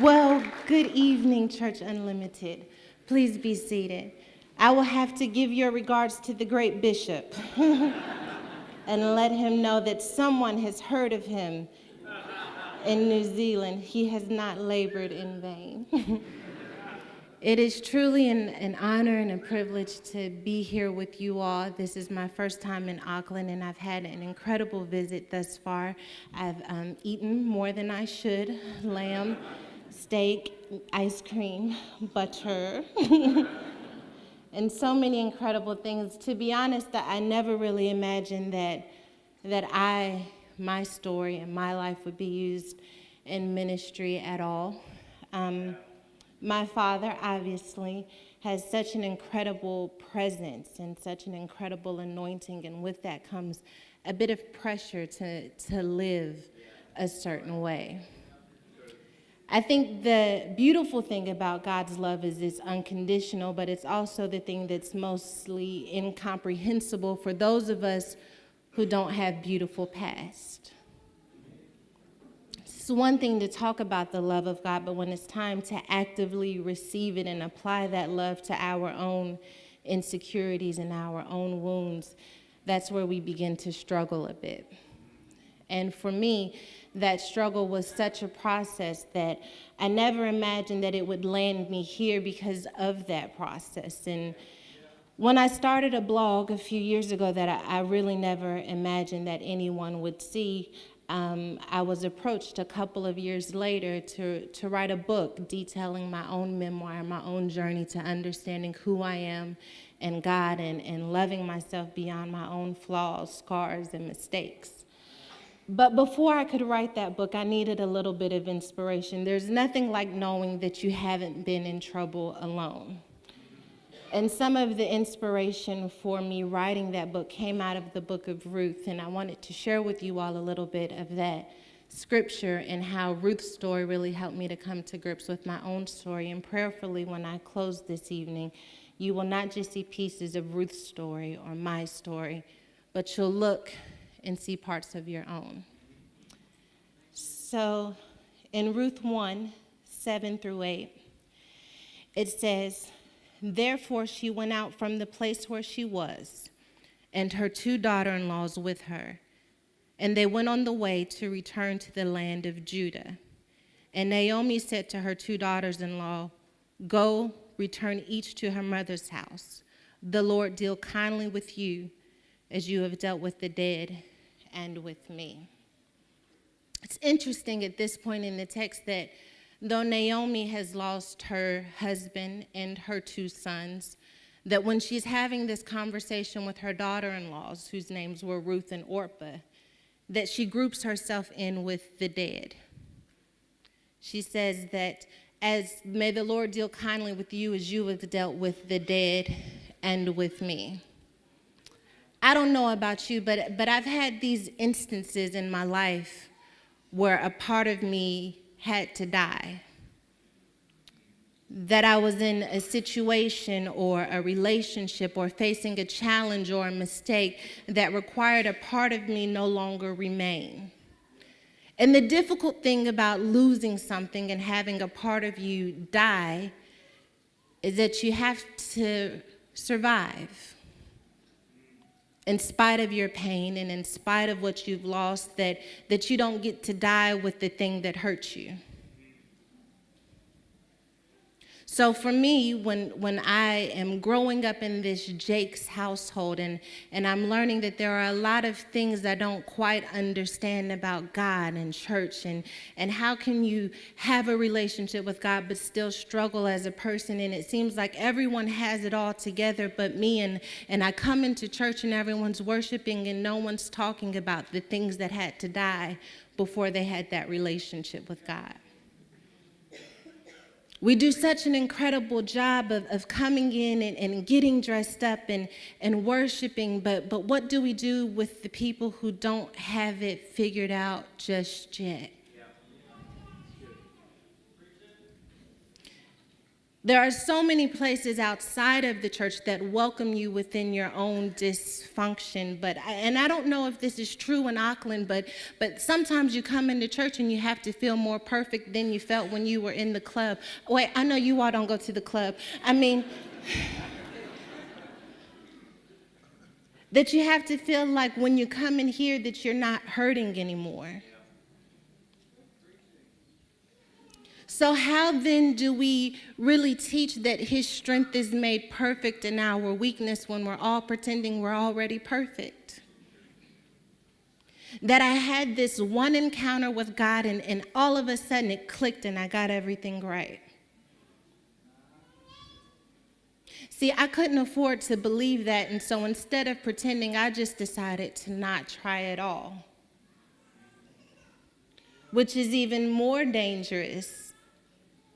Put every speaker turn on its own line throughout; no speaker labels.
Well, good evening, Church Unlimited. Please be seated. I will have to give your regards to the great bishop and let him know that someone has heard of him in New Zealand. He has not labored in vain. It is truly an honor and a privilege to be here with you all. This is my first time in Auckland, and I've had an incredible visit thus far. I've eaten more than I should: lamb, steak, ice cream, butter, and so many incredible things. To be honest, I never really imagined that my story and my life would be used in ministry at all. My father, obviously, has such an incredible presence and such an incredible anointing, and with that comes a bit of pressure to live a certain way. I think the beautiful thing about God's love is it's unconditional, but it's also the thing that's mostly incomprehensible for those of us who don't have beautiful past. It's one thing to talk about the love of God, but when it's time to actively receive it and apply that love to our own insecurities and our own wounds, that's where we begin to struggle a bit. And for me, that struggle was such a process that I never imagined that it would land me here because of that process. And when I started a blog a few years ago that I really never imagined that anyone would see, I was approached a couple of years later to write a book detailing my own memoir, my own journey to understanding who I am and God, and loving myself beyond my own flaws, scars, and mistakes. But before I could write that book, I needed a little bit of inspiration. There's nothing like knowing that you haven't been in trouble alone. And some of the inspiration for me writing that book came out of the book of Ruth, and I wanted to share with you all a little bit of that scripture and how Ruth's story really helped me to come to grips with my own story. And prayerfully, when I close this evening, you will not just see pieces of Ruth's story or my story, but you'll look and see parts of your own. So in Ruth 1, 7 through 8, it says, "Therefore she went out from the place where she was, and her two daughter-in-laws with her. And they went on the way to return to the land of Judah. And Naomi said to her two daughters-in-law, 'Go, return each to her mother's house. The Lord deal kindly with you as you have dealt with the dead and with me.'" It's interesting at this point in the text that though Naomi has lost her husband and her two sons, that when she's having this conversation with her daughter-in-laws, whose names were Ruth and Orpah, that she groups herself in with the dead. She says that, "As may the Lord deal kindly with you as you have dealt with the dead and with me." I don't know about you, but I've had these instances in my life where a part of me had to die. That I was in a situation or a relationship or facing a challenge or a mistake that required a part of me no longer remain. And the difficult thing about losing something and having a part of you die is that you have to survive. In spite of your pain and in spite of what you've lost, that you don't get to die with the thing that hurt you. So for me, when I am growing up in this Jake's household and I'm learning that there are a lot of things I don't quite understand about God and church and how can you have a relationship with God but still struggle as a person, and it seems like everyone has it all together but me, and I come into church and everyone's worshiping and no one's talking about the things that had to die before they had that relationship with God. We do such an incredible job of coming in and getting dressed up and worshiping, but what do we do with the people who don't have it figured out just yet? There are so many places outside of the church that welcome you within your own dysfunction. And I don't know if this is true in Auckland, but sometimes you come into church and you have to feel more perfect than you felt when you were in the club. Wait, I know you all don't go to the club. I mean, that you have to feel like when you come in here that you're not hurting anymore. So how then do we really teach that his strength is made perfect in our weakness when we're all pretending we're already perfect? That I had this one encounter with God and all of a sudden it clicked and I got everything right. See, I couldn't afford to believe that, and so instead of pretending, I just decided to not try at all, which is even more dangerous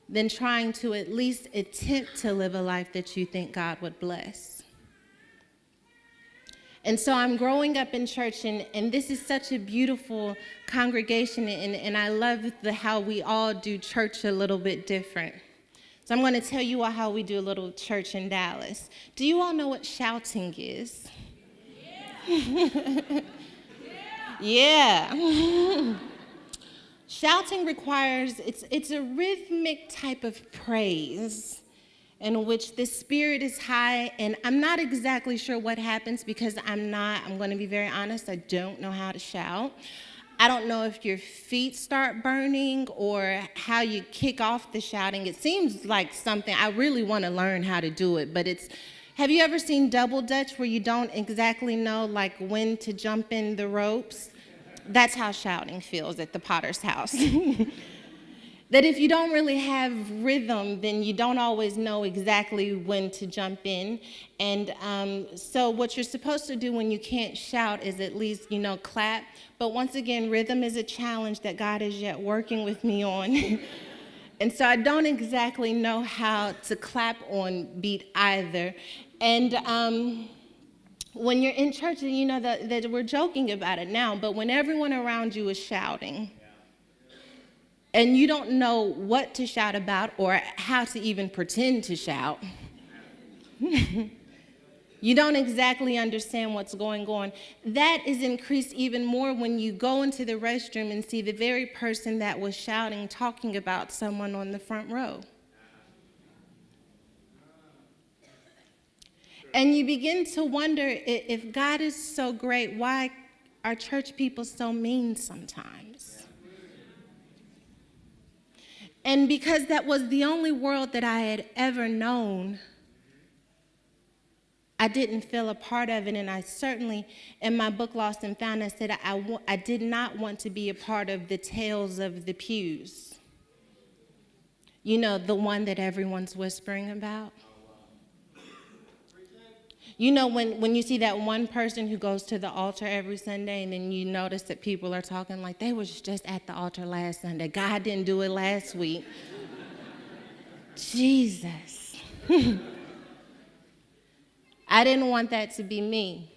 than trying to at least attempt to live a life that you think God would bless. And so I'm growing up in church, and this is such a beautiful congregation, and I love how we all do church a little bit different. So I'm going to tell you all how we do a little church in Dallas. Do you all know what shouting is? Yeah. Yeah. Shouting requires, it's a rhythmic type of praise in which the spirit is high, and I'm not exactly sure what happens because I'm going to be very honest, I don't know how to shout. I don't know if your feet start burning or how you kick off the shouting. It seems like something, I really want to learn how to do it, but have you ever seen Double Dutch where you don't exactly know like when to jump in the ropes? That's how shouting feels at the Potter's house. That if you don't really have rhythm, then you don't always know exactly when to jump in. And so what you're supposed to do when you can't shout is at least, clap. But once again, rhythm is a challenge that God is yet working with me on. And so I don't exactly know how to clap on beat either. And when you're in church, you know that we're joking about it now, but when everyone around you is shouting, and you don't know what to shout about or how to even pretend to shout, you don't exactly understand what's going on. That is increased even more when you go into the restroom and see the very person that was shouting talking about someone on the front row. And you begin to wonder, if God is so great, why are church people so mean sometimes? And because that was the only world that I had ever known, I didn't feel a part of it. And I certainly, in my book, Lost and Found, I said I did not want to be a part of the tales of the pews. You know, the one that everyone's whispering about. You know, when you see that one person who goes to the altar every Sunday and then you notice that people are talking like they was just at the altar last Sunday. God didn't do it last week. Jesus. I didn't want that to be me.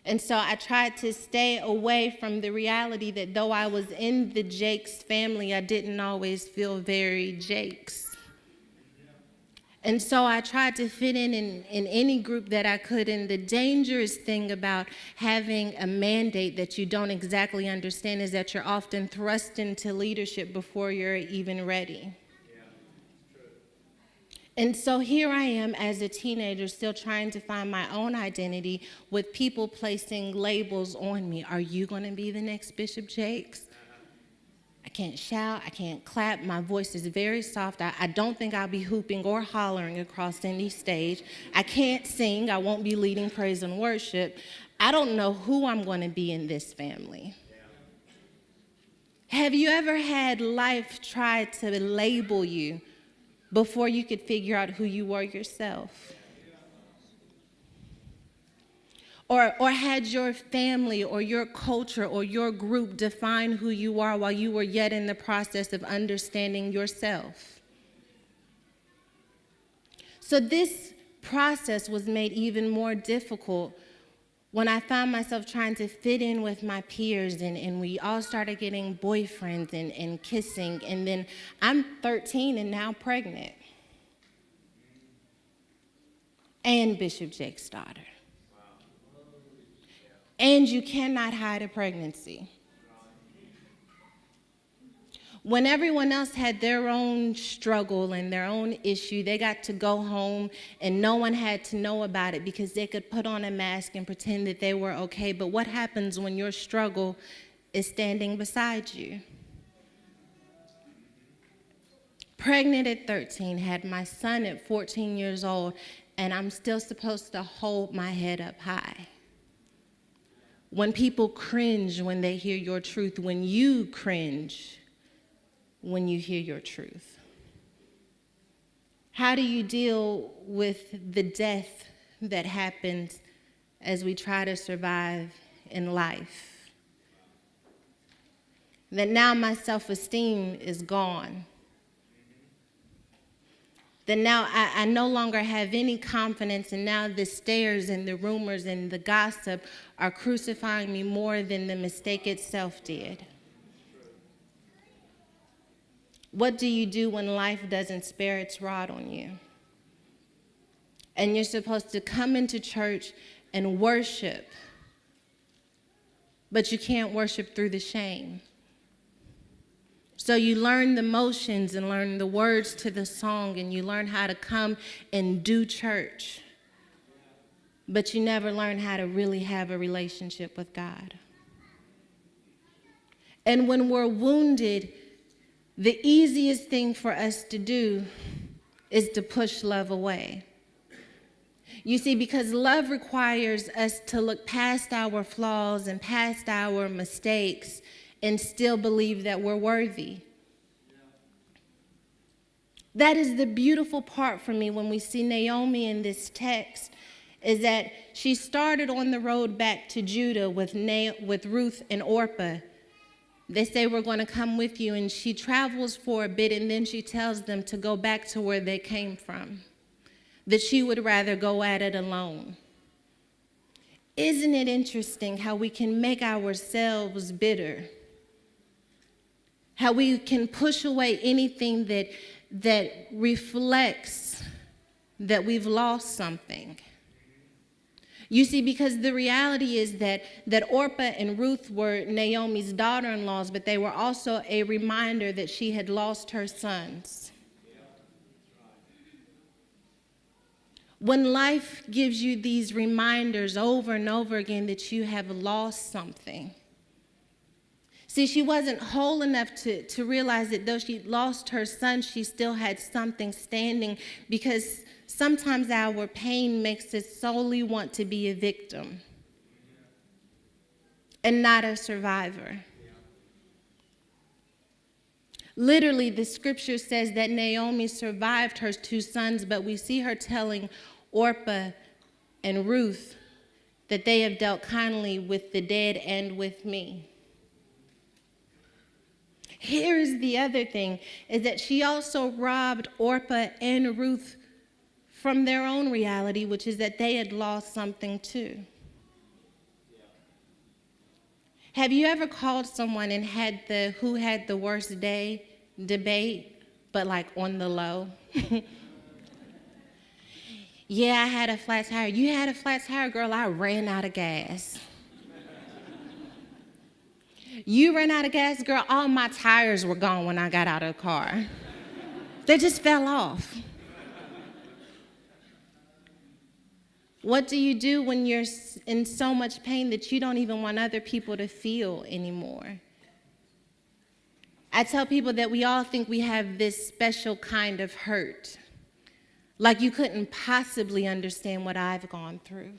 And so I tried to stay away from the reality that though I was in the Jakes family, I didn't always feel very Jakes. And so I tried to fit in any group that I could. And the dangerous thing about having a mandate that you don't exactly understand is that you're often thrust into leadership before you're even ready. And so here I am as a teenager still trying to find my own identity with people placing labels on me. Are you going to be the next Bishop Jakes? I can't shout, I can't clap, my voice is very soft. I don't think I'll be hooping or hollering across any stage. I can't sing, I won't be leading praise and worship. I don't know who I'm going to be in this family. Have you ever had life try to label you before you could figure out who you were yourself? Or had your family or your culture or your group define who you are while you were yet in the process of understanding yourself? So this process was made even more difficult when I found myself trying to fit in with my peers and we all started getting boyfriends and kissing. And then I'm 13 and now pregnant. and Bishop Jake's daughter. And you cannot hide a pregnancy. When everyone else had their own struggle and their own issue, they got to go home and no one had to know about it because they could put on a mask and pretend that they were okay. But what happens when your struggle is standing beside you? Pregnant at 13, had my son at 14 years old, and I'm still supposed to hold my head up high. When people cringe when they hear your truth, when you cringe when you hear your truth. How do you deal with the death that happens as we try to survive in life? That now my self-esteem is gone. That now I no longer have any confidence, and now the stares and the rumors and the gossip are crucifying me more than the mistake itself did. What do you do when life doesn't spare its rod on you? And you're supposed to come into church and worship, but you can't worship through the shame. So you learn the motions and learn the words to the song, and you learn how to come and do church, but you never learn how to really have a relationship with God. And when we're wounded, the easiest thing for us to do is to push love away. You see, because love requires us to look past our flaws and past our mistakes and still believe that we're worthy. That is the beautiful part for me when we see Naomi in this text, is that she started on the road back to Judah with Ruth and Orpah. They say, we're going to come with you, and she travels for a bit, and then she tells them to go back to where they came from, that she would rather go at it alone. Isn't it interesting how we can make ourselves bitter? How we can push away anything that reflects that we've lost something. You see, because the reality is that Orpah and Ruth were Naomi's daughter-in-laws, but they were also a reminder that she had lost her sons. When life gives you these reminders over and over again that you have lost something. See, she wasn't whole enough to realize that though she lost her son, she still had something standing, because sometimes our pain makes us solely want to be a victim and not a survivor. Literally, the scripture says that Naomi survived her 2 sons, but we see her telling Orpah and Ruth that they have dealt kindly with the dead and with me. Here is the other thing, is that she also robbed Orpah and Ruth from their own reality, which is that they had lost something too. Have you ever called someone and had the who had the worst day debate, but like on the low? Yeah, I had a flat tire. You had a flat tire, girl, I ran out of gas. You ran out of gas, girl, all my tires were gone when I got out of the car. They just fell off. What do you do when you're in so much pain that you don't even want other people to feel anymore? I tell people that we all think we have this special kind of hurt, like you couldn't possibly understand what I've gone through.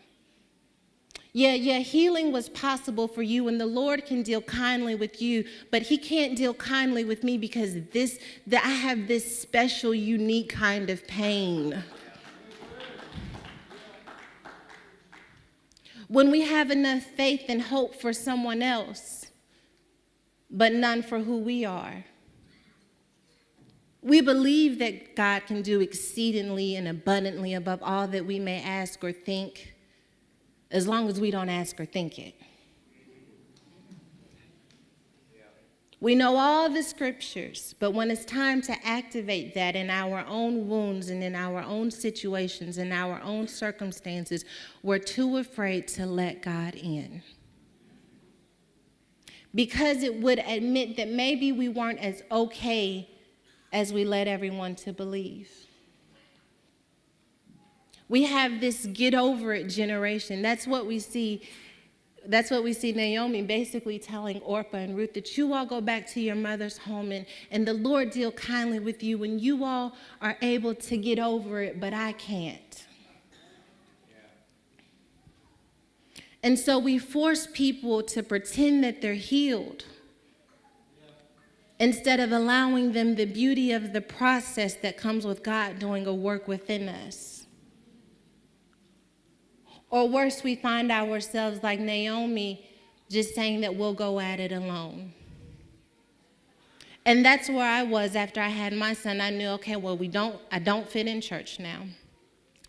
Yeah, healing was possible for you, and the Lord can deal kindly with you, but he can't deal kindly with me because I have this special, unique kind of pain. When we have enough faith and hope for someone else, but none for who we are. We believe that God can do exceedingly and abundantly above all that we may ask or think, as long as we don't ask or think it. We know all the scriptures, but when it's time to activate that in our own wounds and in our own situations, in our own circumstances, we're too afraid to let God in. Because it would admit that maybe we weren't as okay as we led everyone to believe. We have this get over it generation. That's what we see Naomi basically telling Orpah and Ruth that you all go back to your mother's home and the Lord deal kindly with you when you all are able to get over it, but I can't. And so we force people to pretend that they're healed instead of allowing them the beauty of the process that comes with God doing a work within us. Or worse, we find ourselves like Naomi, just saying that we'll go at it alone. And that's where I was after I had my son. I knew, okay, well, I don't fit in church now.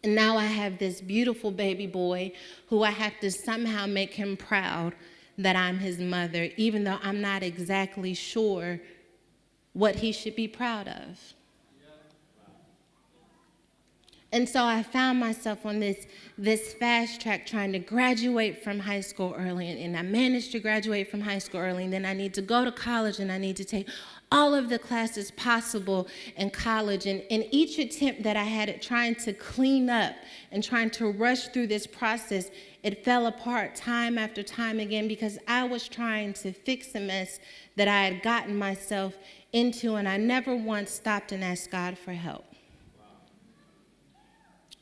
And now I have this beautiful baby boy who I have to somehow make him proud that I'm his mother, even though I'm not exactly sure what he should be proud of. And so I found myself on this fast track trying to graduate from high school early. And I managed to graduate from high school early. And then I need to go to college and I need to take all of the classes possible in college. And in each attempt that I had at trying to clean up and trying to rush through this process, it fell apart time after time again because I was trying to fix a mess that I had gotten myself into. And I never once stopped and asked God for help.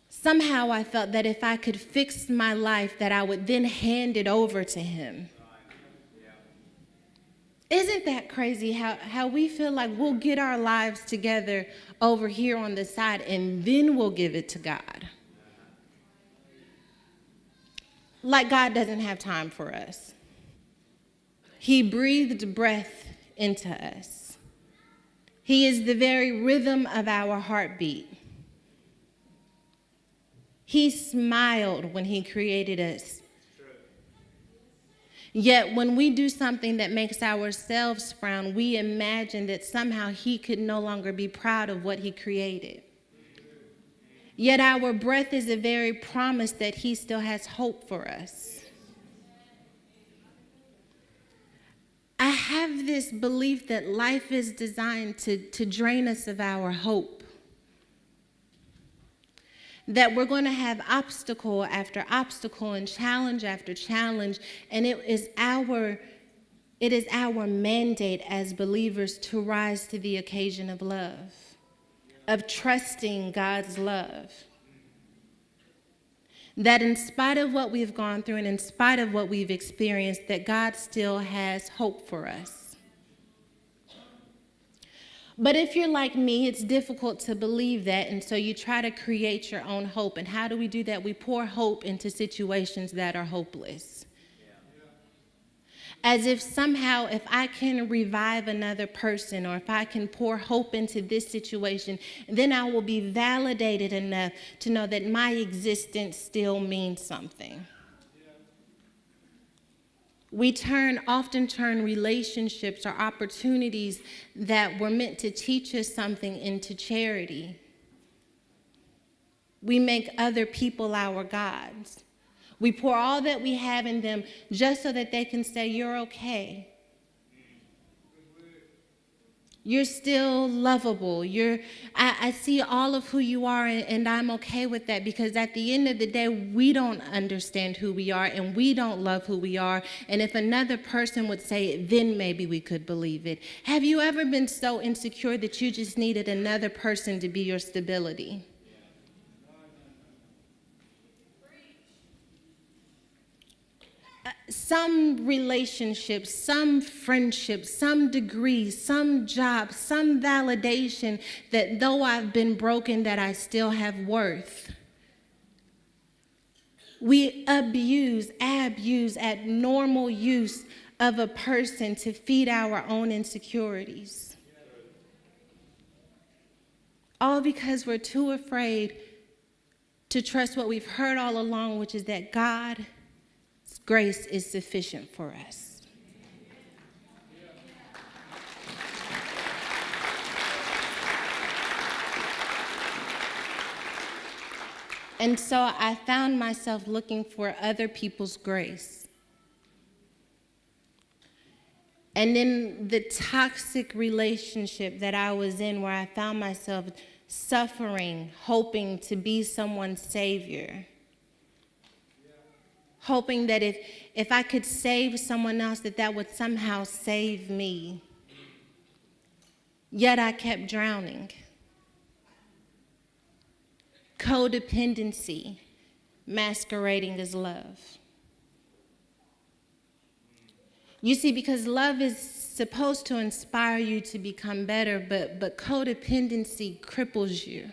Somehow I felt that if I could fix my life, that I would then hand it over to him. Isn't that crazy how we feel like we'll get our lives together over here on the side and then we'll give it to God? Like God doesn't have time for us. He breathed breath into us. He is the very rhythm of our heartbeat. He smiled when he created us. Yet when we do something that makes ourselves frown, we imagine that somehow he could no longer be proud of what he created. Yet our breath is a very promise that he still has hope for us. I have this belief that life is designed to drain us of our hope. That we're going to have obstacle after obstacle and challenge after challenge, and it is our mandate as believers to rise to the occasion of love, of trusting God's love. That in spite of what we've gone through and in spite of what we've experienced, that God still has hope for us. But if you're like me, it's difficult to believe that, and so you try to create your own hope. And how do we do that? We pour hope into situations that are hopeless. As if somehow if I can revive another person or if I can pour hope into this situation, then I will be validated enough to know that my existence still means something. We often turn relationships or opportunities that were meant to teach us something into charity. We make other people our gods. We pour all that we have in them just so that they can say, you're okay. You're still lovable. I see all of who you are, and I'm okay with that, because at the end of the day, we don't understand who we are, and we don't love who we are. And if another person would say it, then maybe we could believe it. Have you ever been so insecure that you just needed another person to be your stability? Some relationships, some friendships, some degrees, some jobs, some validation that though I've been broken, that I still have worth. We abuse abnormal use of a person to feed our own insecurities. All because we're too afraid to trust what we've heard all along, which is that God's grace is sufficient for us. And so I found myself looking for other people's grace. And in the toxic relationship that I was in, where I found myself suffering, hoping to be someone's savior, hoping that if I could save someone else, that would somehow save me. Yet I kept drowning. Codependency masquerading as love. You see, because love is supposed to inspire you to become better, but codependency cripples you.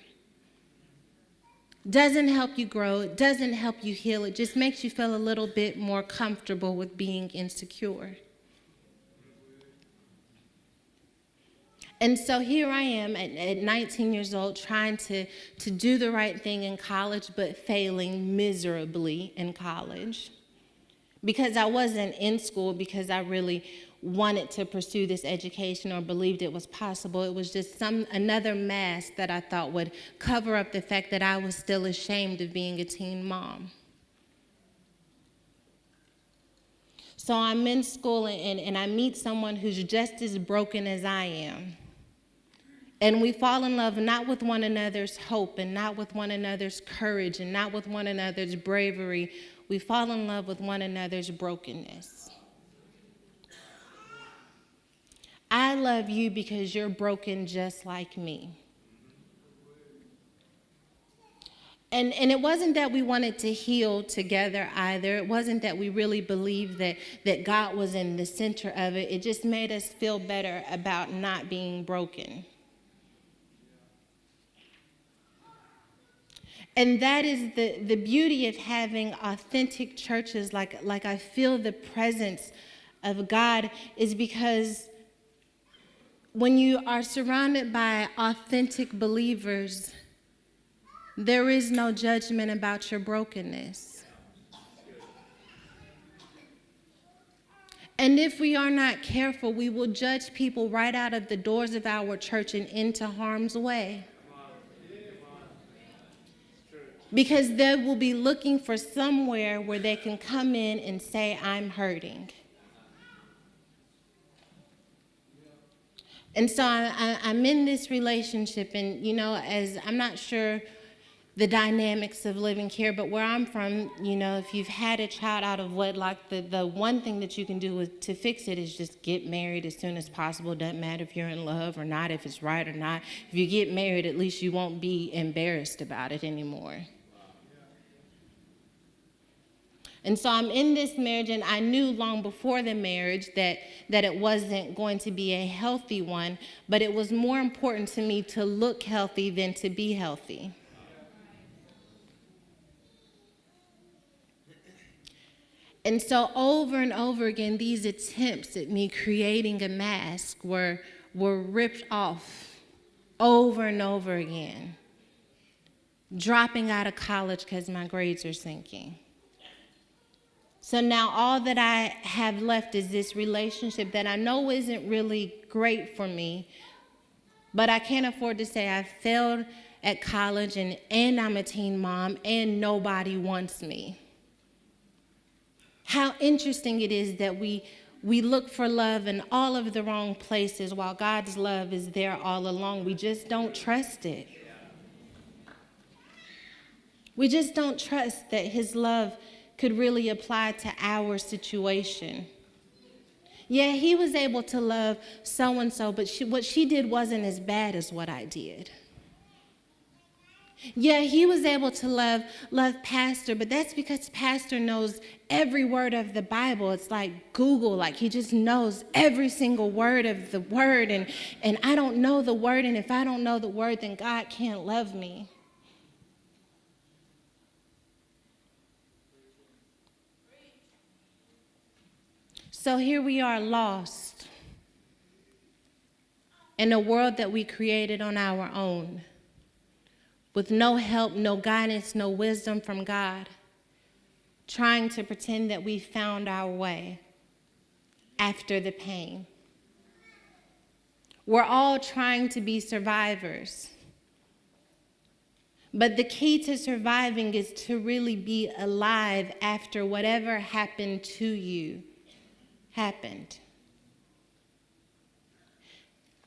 Doesn't help you grow, it doesn't help you heal, it just makes you feel a little bit more comfortable with being insecure. And so here I am at 19 years old trying to do the right thing in college, but failing miserably in college. Because I wasn't in school because I really wanted to pursue this education or believed it was possible. It was just another mask that I thought would cover up the fact that I was still ashamed of being a teen mom. So I'm in school and I meet someone who's just as broken as I am. And we fall in love not with one another's hope and not with one another's courage and not with one another's bravery. We fall in love with one another's brokenness. I love you because you're broken just like me. And it wasn't that we wanted to heal together either. It wasn't that we really believed that God was in the center of it. It just made us feel better about not being broken. And that is the beauty of having authentic churches, like I feel the presence of God, is because when you are surrounded by authentic believers, there is no judgment about your brokenness. And if we are not careful, we will judge people right out of the doors of our church and into harm's way. Because they will be looking for somewhere where they can come in and say, I'm hurting. And so I'm in this relationship, and, as I'm not sure the dynamics of living here, but where I'm from, if you've had a child out of wedlock, the one thing that you can do to fix it is just get married as soon as possible. Doesn't matter if you're in love or not, if it's right or not. If you get married, at least you won't be embarrassed about it anymore. And so I'm in this marriage, and I knew long before the marriage that it wasn't going to be a healthy one, but it was more important to me to look healthy than to be healthy. And so over and over again, these attempts at me creating a mask were ripped off over and over again. Dropping out of college because my grades are sinking. So now all that I have left is this relationship that I know isn't really great for me, but I can't afford to say I failed at college and I'm a teen mom and nobody wants me. How interesting it is that we look for love in all of the wrong places while God's love is there all along. We just don't trust it. We just don't trust that his love could really apply to our situation. Yeah, he was able to love so-and-so, but what she did wasn't as bad as what I did. Yeah, he was able to love Pastor, but that's because Pastor knows every word of the Bible. It's like Google, like he just knows every single word of the word, and I don't know the word, and if I don't know the word, then God can't love me. So here we are, lost in a world that we created on our own, with no help, no guidance, no wisdom from God, trying to pretend that we found our way after the pain. We're all trying to be survivors, But the key to surviving is to really be alive after whatever happened to you happened.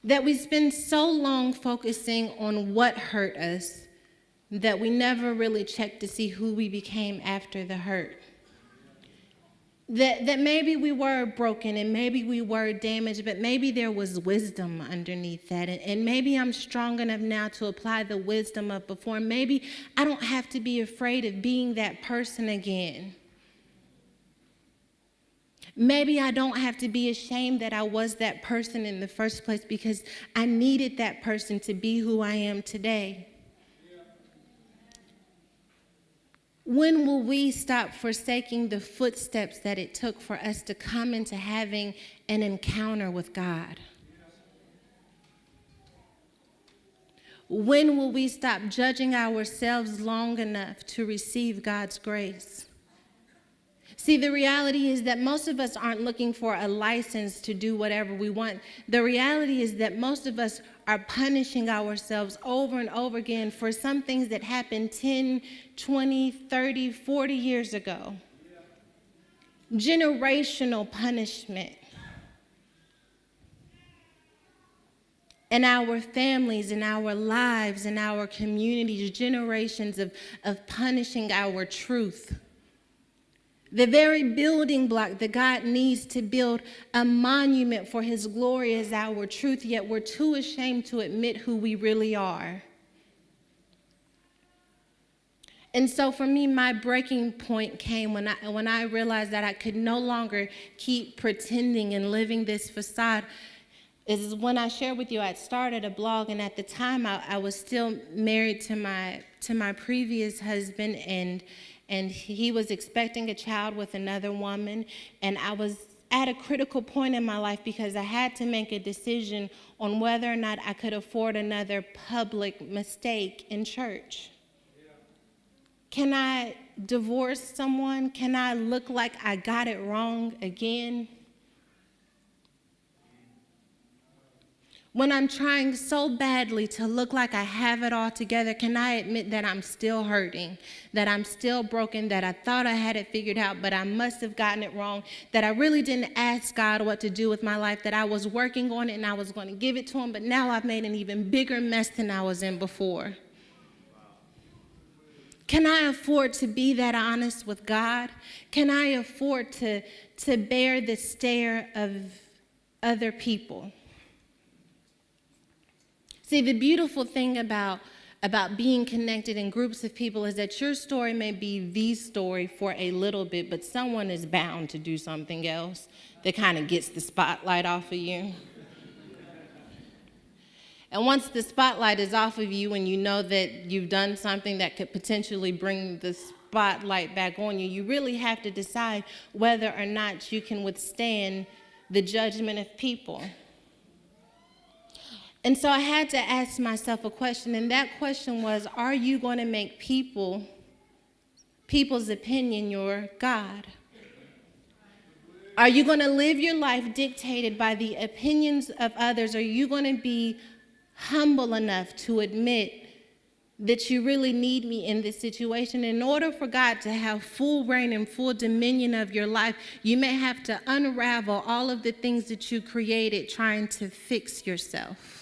That we spend so long focusing on what hurt us that we never really check to see who we became after the hurt. That maybe we were broken and maybe we were damaged, but maybe there was wisdom underneath that. And maybe I'm strong enough now to apply the wisdom of before. Maybe I don't have to be afraid of being that person again. Maybe I don't have to be ashamed that I was that person in the first place because I needed that person to be who I am today. When will we stop forsaking the footsteps that it took for us to come into having an encounter with God? When will we stop judging ourselves long enough to receive God's grace? See, the reality is that most of us aren't looking for a license to do whatever we want. The reality is that most of us are punishing ourselves over and over again for some things that happened 10, 20, 30, 40 years ago. Generational punishment. In our families, in our lives, in our communities, generations of punishing our truth. The very building block that God needs to build a monument for his glory is our truth, yet we're too ashamed to admit who we really are. And so for me, my breaking point came when I realized that I could no longer keep pretending and living this facade. Is when I shared with you, I'd started a blog, and at the time I was still married to my previous husband, and he was expecting a child with another woman, and I was at a critical point in my life because I had to make a decision on whether or not I could afford another public mistake in church. Can I divorce someone? Can I look like I got it wrong again? When I'm trying so badly to look like I have it all together, can I admit that I'm still hurting, that I'm still broken, that I thought I had it figured out, but I must have gotten it wrong, that I really didn't ask God what to do with my life, that I was working on it and I was going to give it to him, but now I've made an even bigger mess than I was in before? Can I afford to be that honest with God? Can I afford to bear the stare of other people? See, the beautiful thing about being connected in groups of people is that your story may be the story for a little bit, but someone is bound to do something else that kind of gets the spotlight off of you. And once the spotlight is off of you and you know that you've done something that could potentially bring the spotlight back on you, you really have to decide whether or not you can withstand the judgment of people. And so I had to ask myself a question, and that question was, are you going to make people's opinion your God? Are you going to live your life dictated by the opinions of others? Or are you going to be humble enough to admit that you really need me in this situation? In order for God to have full reign and full dominion of your life, you may have to unravel all of the things that you created trying to fix yourself.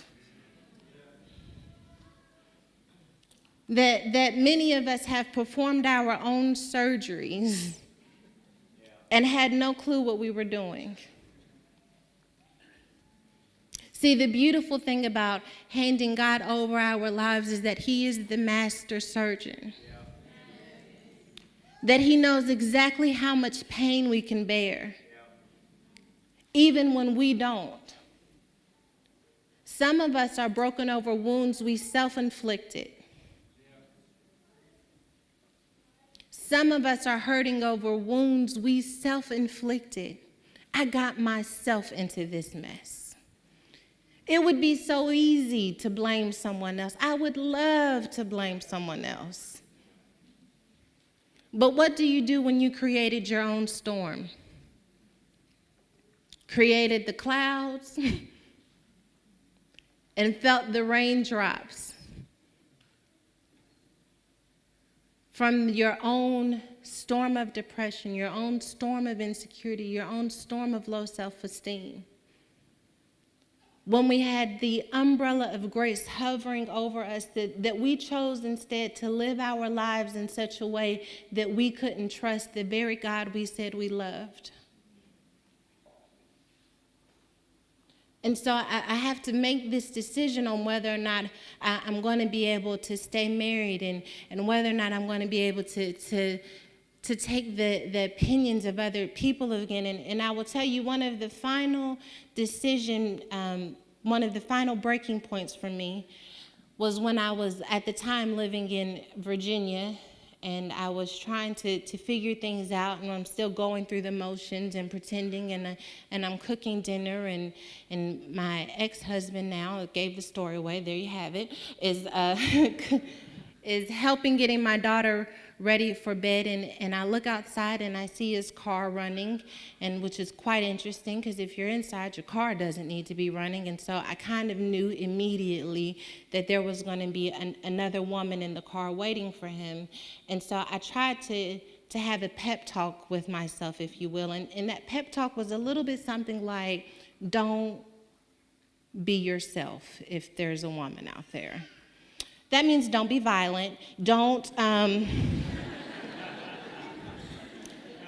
That many of us have performed our own surgeries and had no clue what we were doing. See, the beautiful thing about handing God over our lives is that he is the master surgeon. That he knows exactly how much pain we can bear, even when we don't. Some of us are broken over wounds we self-inflicted. Some of us are hurting over wounds we self-inflicted. I got myself into this mess. It would be so easy to blame someone else. I would love to blame someone else. But what do you do when you created your own storm? Created the clouds and felt the raindrops. from your own storm of depression, your own storm of insecurity, your own storm of low self-esteem. When we had the umbrella of grace hovering over us, that we chose instead to live our lives in such a way that we couldn't trust the very God we said we loved. And so I have to make this decision on whether or not I'm going to be able to stay married, and whether or not I'm going to be able to take the opinions of other people again. And I will tell you, one of the final breaking points for me was when I was at the time living in Virginia, and I was trying to figure things out, and I'm still going through the motions and pretending, and I'm cooking dinner, and my ex-husband, now gave the story away, there you have it, is helping getting my daughter ready for bed, and I look outside and I see his car running, and which is quite interesting, because if you're inside, your car doesn't need to be running. And so I kind of knew immediately that there was going to be another woman in the car waiting for him. And so I tried to have a pep talk with myself, if you will, and that pep talk was a little bit something like, don't be yourself if there's a woman out there. That means don't be violent. Don't,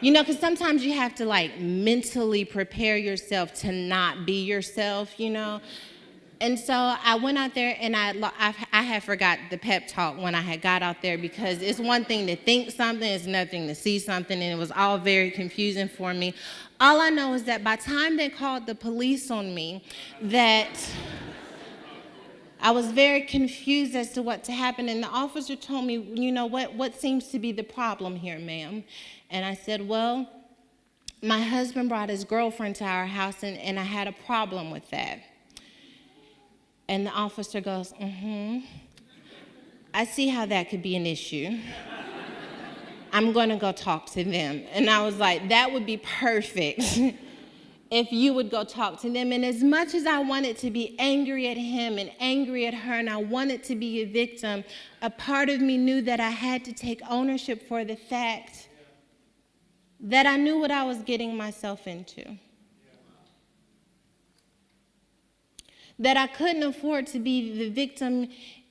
because sometimes you have to mentally prepare yourself to not be yourself, And so I went out there, and I had forgot the pep talk when I had got out there, because it's one thing to think something, it's another thing to see something, and it was all very confusing for me. All I know is that by the time they called the police on me, that I was very confused as to what to happen, and the officer told me, what seems to be the problem here, ma'am? And I said, well, my husband brought his girlfriend to our house, and I had a problem with that. And the officer goes, I see how that could be an issue. I'm going to go talk to them. And I was like, that would be perfect. If you would go talk to them. And as much as I wanted to be angry at him and angry at her, and I wanted to be a victim, a part of me knew that I had to take ownership for the fact that I knew what I was getting myself into. That I couldn't afford to be the victim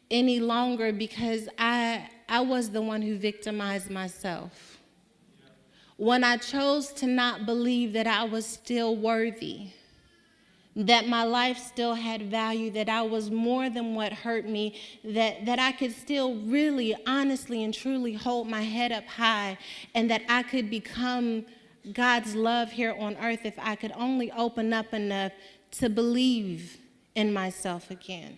any longer, because I was the one who victimized myself. When I chose to not believe that I was still worthy, that my life still had value, that I was more than what hurt me, that I could still really, honestly, and truly hold my head up high, and that I could become God's love here on earth if I could only open up enough to believe in myself again.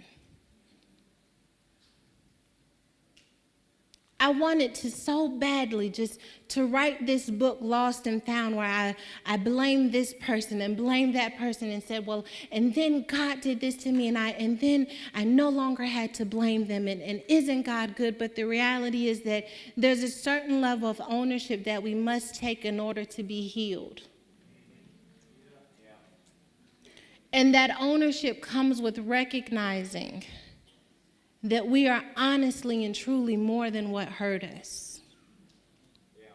I wanted to so badly just to write this book, Lost and Found, where I blamed this person and blamed that person and said, well, and then God did this to me, and then I no longer had to blame them, and isn't God good? But the reality is that there's a certain level of ownership that we must take in order to be healed. And that ownership comes with recognizing that we are honestly and truly more than what hurt us. Yeah.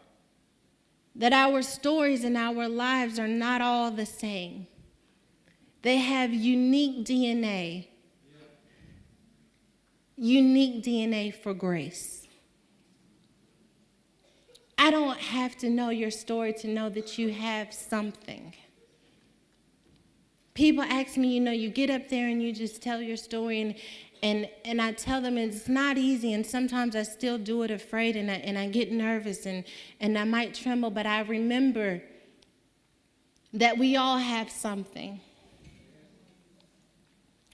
That our stories and our lives are not all the same. They have unique DNA. Yeah. Unique DNA for grace. I don't have to know your story to know that you have something. People ask me, you get up there and you just tell your story, and I tell them it's not easy, and sometimes I still do it afraid, and I get nervous, and I might tremble, but I remember that we all have something.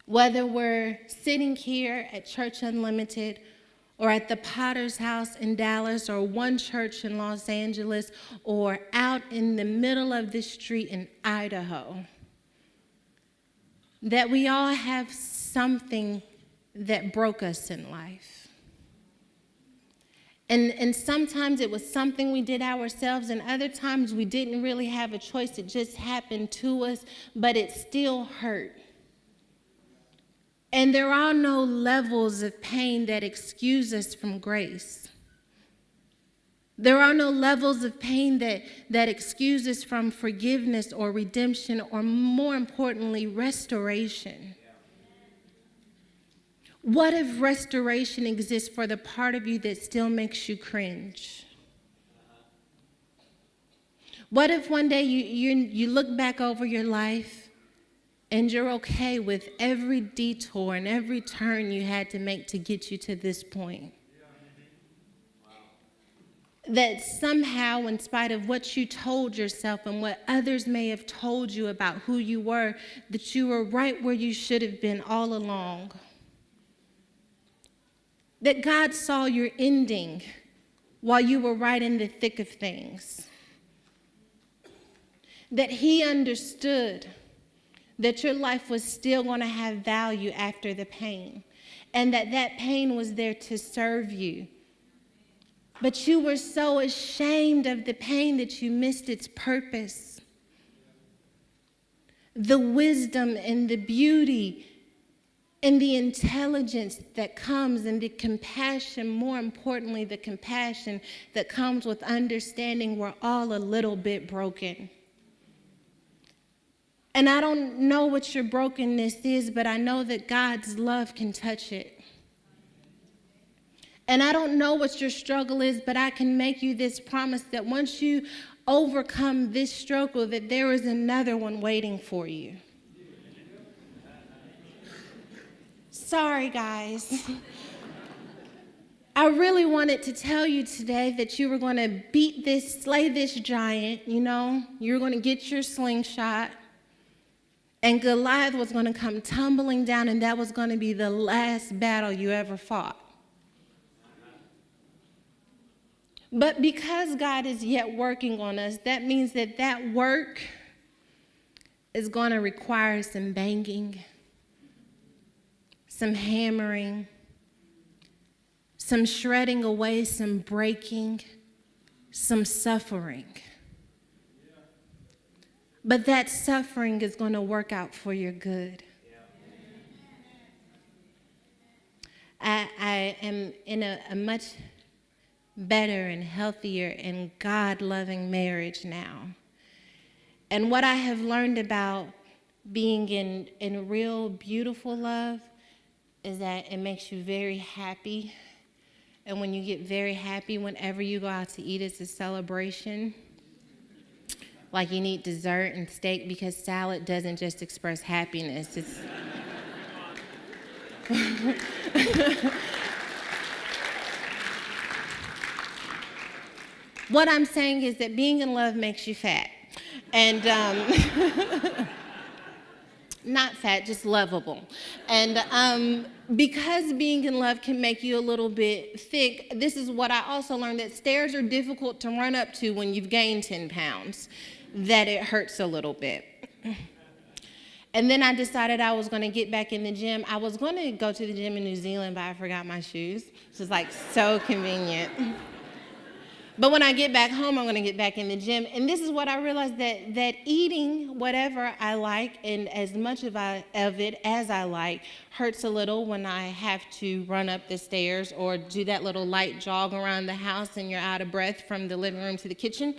Whether we're sitting here at Church Unlimited, or at the Potter's House in Dallas, or One Church in Los Angeles, or out in the middle of the street in Idaho, that we all have something that broke us in life. And sometimes it was something we did ourselves, and other times we didn't really have a choice. It just happened to us, but it still hurt. And there are no levels of pain that excuse us from grace. There are no levels of pain that excuse us from forgiveness or redemption, or more importantly, restoration. What if restoration exists for the part of you that still makes you cringe? What if one day you look back over your life and you're okay with every detour and every turn you had to make to get you to this point? That somehow, in spite of what you told yourself and what others may have told you about who you were, that you were right where you should have been all along. That God saw your ending while you were right in the thick of things. That He understood that your life was still going to have value after the pain, and that pain was there to serve you. But you were so ashamed of the pain that you missed its purpose. The wisdom and the beauty and the intelligence that comes, and the compassion, more importantly, the compassion that comes with understanding we're all a little bit broken. And I don't know what your brokenness is, but I know that God's love can touch it. And I don't know what your struggle is, but I can make you this promise that once you overcome this struggle, that there is another one waiting for you. Sorry, guys. I really wanted to tell you today that you were going to slay this giant, you know. You were going to get your slingshot, and Goliath was going to come tumbling down, and that was going to be the last battle you ever fought. But because God is yet working on us, that means that work is going to require some banging, some hammering, some shredding away, some breaking, some suffering. But that suffering is going to work out for your good. I am in a much better and healthier and God-loving marriage now. And what I have learned about being in real beautiful love is that it makes you very happy. And when you get very happy, whenever you go out to eat, it's a celebration. Like you need dessert and steak, because salad doesn't just express happiness. It's What I'm saying is that being in love makes you fat. And not fat, just lovable. And because being in love can make you a little bit thick, this is what I also learned, that stairs are difficult to run up to when you've gained 10 pounds, that it hurts a little bit. And then I decided I was going to get back in the gym. I was going to go to the gym in New Zealand, but I forgot my shoes. This is like so convenient. But when I get back home, I'm going to get back in the gym. And this is what I realized, that eating whatever I like and as much of it as I like hurts a little when I have to run up the stairs or do that little light jog around the house and you're out of breath from the living room to the kitchen.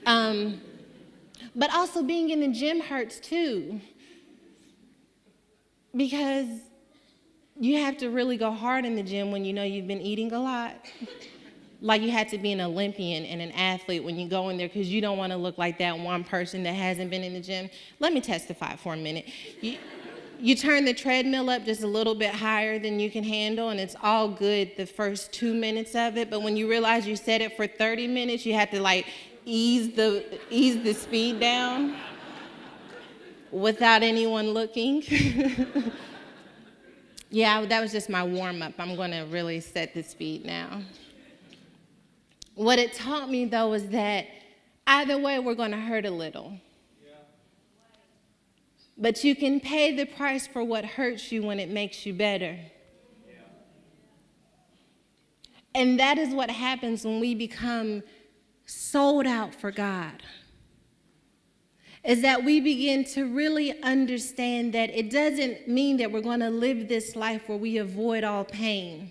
But also being in the gym hurts too, because you have to really go hard in the gym when you know you've been eating a lot. Like you had to be an Olympian and an athlete when you go in there, because you don't want to look like that one person that hasn't been in the gym. Let me testify for a minute. You turn the treadmill up just a little bit higher than you can handle, and it's all good the first 2 minutes of it. But when you realize you set it for 30 minutes, you have to like ease the speed down without anyone looking. Yeah, that was just my warm-up. I'm going to really set the speed now. What it taught me, though, is that either way, we're going to hurt a little. Yeah. But you can pay the price for what hurts you when it makes you better. Yeah. And that is what happens when we become sold out for God. Is that we begin to really understand that it doesn't mean that we're going to live this life where we avoid all pain.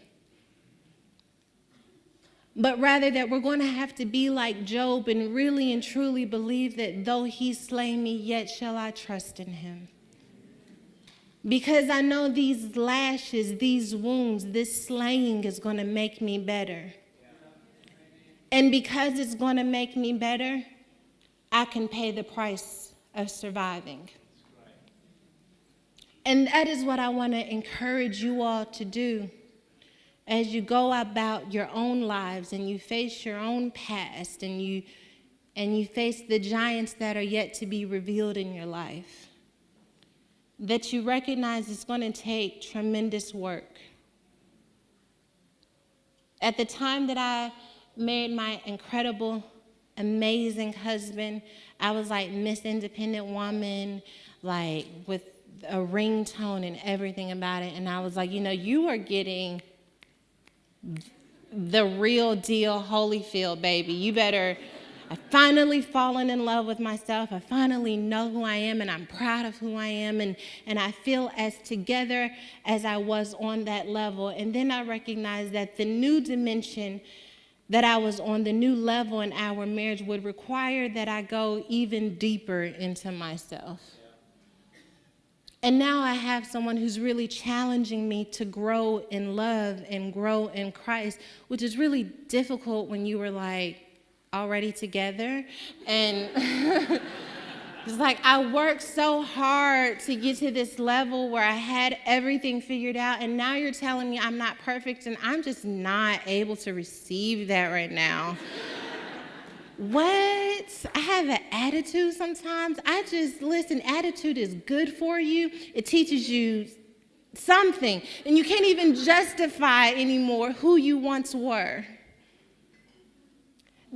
but rather that we're going to have to be like Job and really and truly believe that though he slay me, yet shall I trust in him. Because I know these lashes, these wounds, this slaying is going to make me better. And because it's going to make me better, I can pay the price of surviving. And that is what I want to encourage you all to do as you go about your own lives and you face your own past and you face the giants that are yet to be revealed in your life. That you recognize it's going to take tremendous work. At the time that I married my incredible, amazing husband, I was like Miss Independent Woman, like with a ringtone and everything about it. And I was like, you are getting the real deal Holyfield, baby. You better... I've finally fallen in love with myself. I finally know who I am, and I'm proud of who I am, and I feel as together as I was on that level. And then I recognized that the new dimension that I was on, the new level in our marriage, would require that I go even deeper into myself. And now I have someone who's really challenging me to grow in love and grow in Christ, which is really difficult when you were like, already together. And it's like I worked so hard to get to this level where I had everything figured out, and now you're telling me I'm not perfect and I'm just not able to receive that right now. What? I have an attitude sometimes. Listen, attitude is good for you. It teaches you something, and you can't even justify anymore who you once were.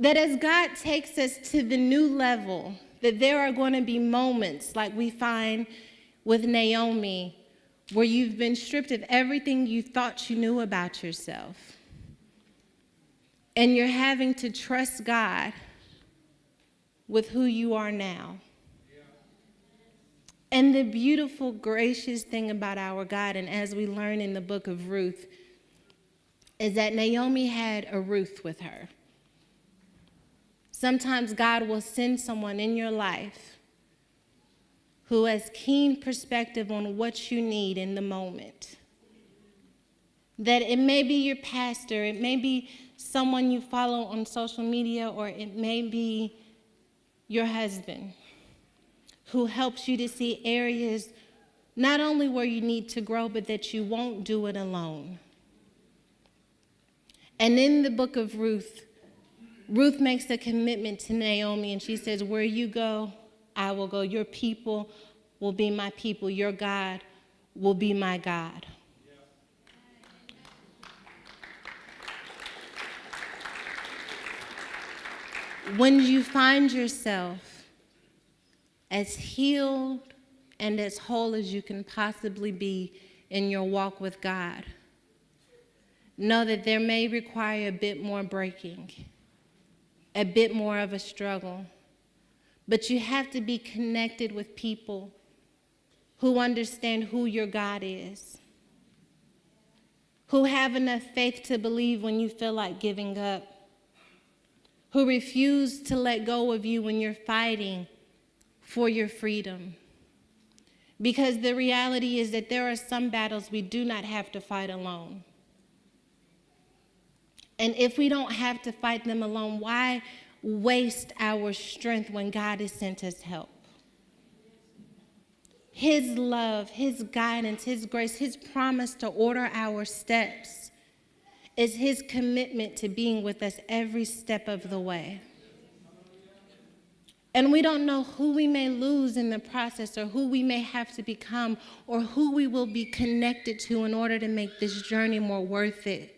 That as God takes us to the new level, that there are going to be moments like we find with Naomi, where you've been stripped of everything you thought you knew about yourself. And you're having to trust God with who you are now. And the beautiful, gracious thing about our God, and as we learn in the book of Ruth, is that Naomi had a Ruth with her. Sometimes God will send someone in your life who has keen perspective on what you need in the moment. That it may be your pastor, it may be someone you follow on social media, or it may be your husband who helps you to see areas not only where you need to grow, but that you won't do it alone. And in the book of Ruth, Ruth makes a commitment to Naomi, and she says, where you go, I will go. Your people will be my people. Your God will be my God. When you find yourself as healed and as whole as you can possibly be in your walk with God, know that there may require a bit more breaking, a bit more of a struggle, but you have to be connected with people who understand who your God is, who have enough faith to believe when you feel like giving up, who refuse to let go of you when you're fighting for your freedom. Because the reality is that there are some battles we do not have to fight alone. And if we don't have to fight them alone, why waste our strength when God has sent us help? His love, His guidance, His grace, His promise to order our steps is His commitment to being with us every step of the way. And we don't know who we may lose in the process, or who we may have to become, or who we will be connected to in order to make this journey more worth it.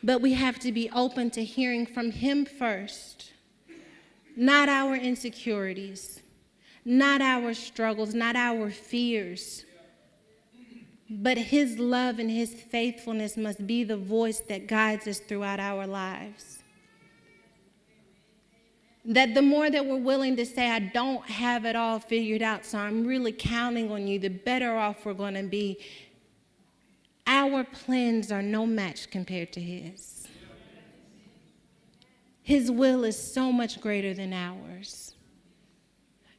But we have to be open to hearing from Him first, not our insecurities, not our struggles, not our fears, but His love and His faithfulness must be the voice that guides us throughout our lives. That the more that we're willing to say, I don't have it all figured out, so I'm really counting on you, the better off we're going to be. Our plans are no match compared to His. His will is so much greater than ours.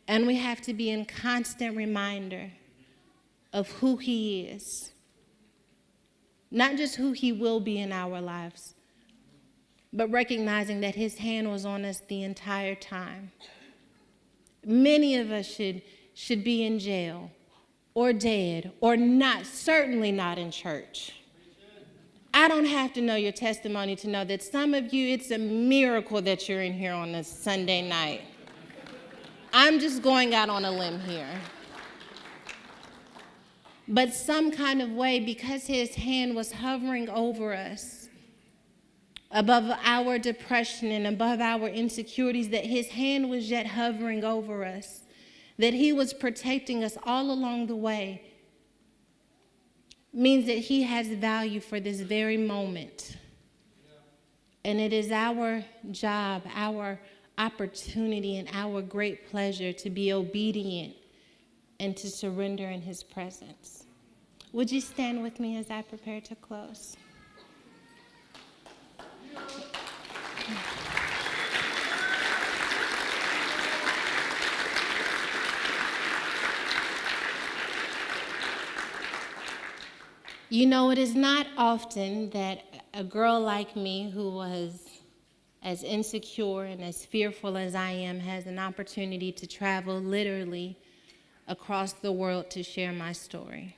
And we have to be in constant reminder of who he is. Not just who he will be in our lives, but recognizing that his hand was on us the entire time. Many of us should be in jail or dead or not, certainly not in church. I don't have to know your testimony to know that some of you, it's a miracle that you're in here on this Sunday night. I'm just going out on a limb here. But some kind of way, because his hand was hovering over us, above our depression and above our insecurities, that his hand was yet hovering over us, that he was protecting us all along the way, means that he has value for this very moment. And it is our job, our opportunity, and our great pleasure to be obedient and to surrender in his presence. Would you stand with me as I prepare to close? You know, it is not often that a girl like me, who was as insecure and as fearful as I am, has an opportunity to travel literally across the world to share my story.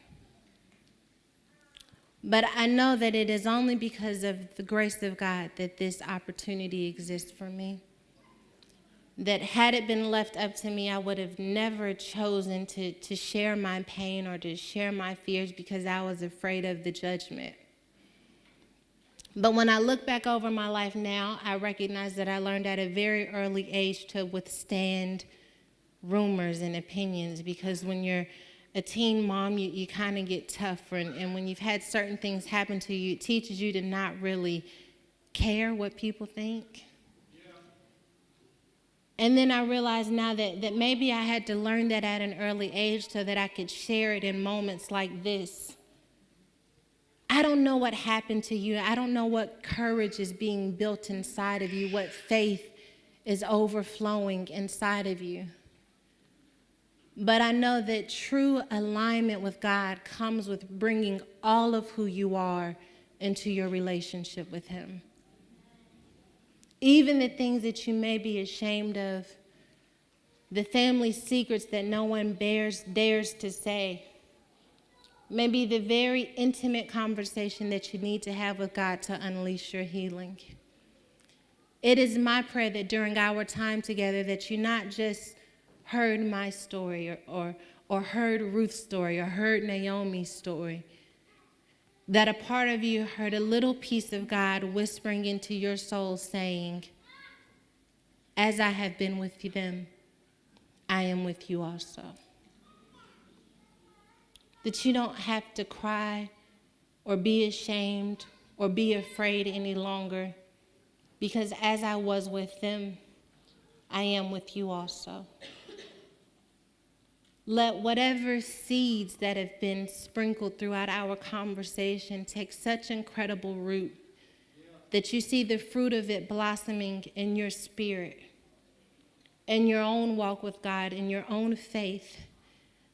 But I know that it is only because of the grace of God that this opportunity exists for me. That had it been left up to me, I would have never chosen to share my pain or to share my fears because I was afraid of the judgment. But when I look back over my life now, I recognize that I learned at a very early age to withstand rumors and opinions, because when you're a teen mom, you kind of get tougher, and when you've had certain things happen to you, it teaches you to not really care what people think. And then I realize now that maybe I had to learn that at an early age so that I could share it in moments like this. I don't know what happened to you. I don't know what courage is being built inside of you, what faith is overflowing inside of you. But I know that true alignment with God comes with bringing all of who you are into your relationship with him. Even the things that you may be ashamed of, the family secrets that no one dares to say, maybe the very intimate conversation that you need to have with God to unleash your healing. It is my prayer that during our time together that you not just heard my story or heard Ruth's story or heard Naomi's story, that a part of you heard a little piece of God whispering into your soul saying, as I have been with them, I am with you also. That you don't have to cry or be ashamed or be afraid any longer, because as I was with them, I am with you also. Let whatever seeds that have been sprinkled throughout our conversation take such incredible root that you see the fruit of it blossoming in your spirit, in your own walk with God, in your own faith,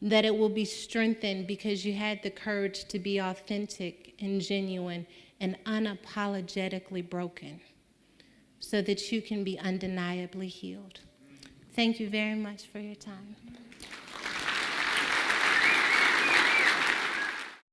that it will be strengthened because you had the courage to be authentic and genuine and unapologetically broken so that you can be undeniably healed. Thank you very much for your time.